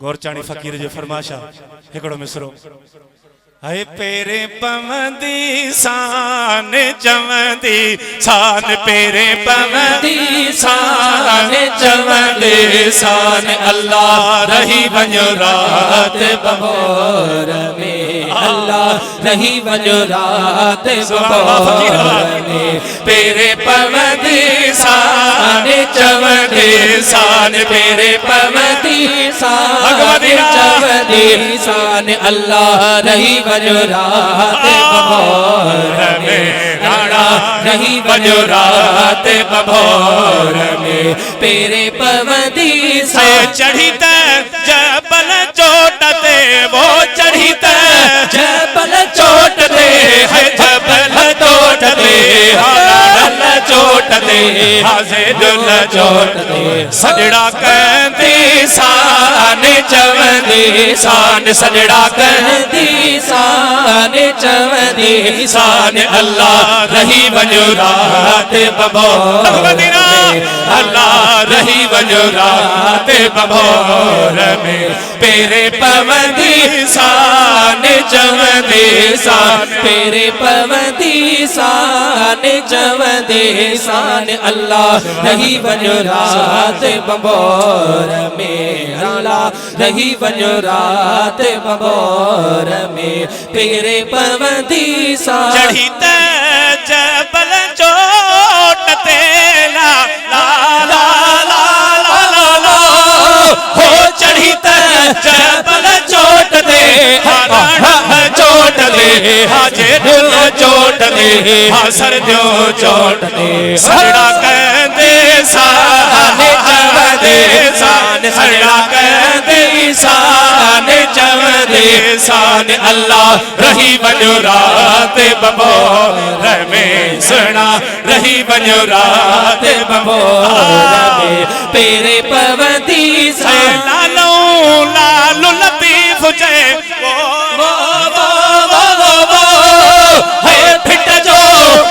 गोरचाणी फ़कीर जो फरमाशा हिकड़ो मिसरो हाय पेरे पवंदी शान चवंदी शान पेरे पवंदी शान चवंदी शान अल्लाह रही वञो रात बबोर में अल्लाह रही वञो रात बबोर में पेरे पवंदी शान चवंदी शान पेरे पवंदी शान चवंदी शान अल्लाह रही वञो रात बबोर में राणा रही वञो रात बबोर में पेरे पवंदी सा चढ़ी त जबल चोट ते वो चढ़ी त जबल चोट ते है जबल चोट ते हाल चोट ते हाज़े दुल चोट ते सजड़ा कहंदी शान चवंदी शान सजड़ा कहंदी शान चवंदी शान अल्लाह रही वञो रात बबोर में अल्लाह रही वञो रात बबोर में पेरे पवंदी शान चवंदी शान पेरे पवंदी शान चवंदी शान अल्लाह रही वञो रात बबोर में अल्लाह रही वञो रात बबोर में पेरे पवंदी शान चढ़ी त जबल चोट ते ला ला ला ला ला ला हो चढ़ी त जबल चोट ते चोट ते हाजे दिल चोट ते सर जो चोट ते सजड़ा कहंदे शान चवंदे शान सजड़ा कहंदे शान चवंदे शान अल्लाह रही वञो रात बबोर में सुना रही वञो रात बबोर में पेरे पवंदी सा लालो लालो लतीफ जय वो है फिट जो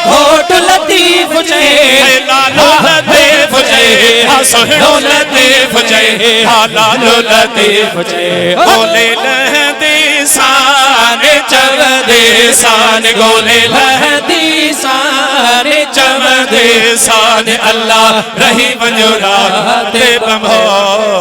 होठ लतीफ जय लालो लतीफ जय सोहणो लतीफ जय लालो लतीफ जय बोले लहदी शान चवंदे शान गोले लहदी शान चवंदे शान अल्लाह रही वञो रात बबोर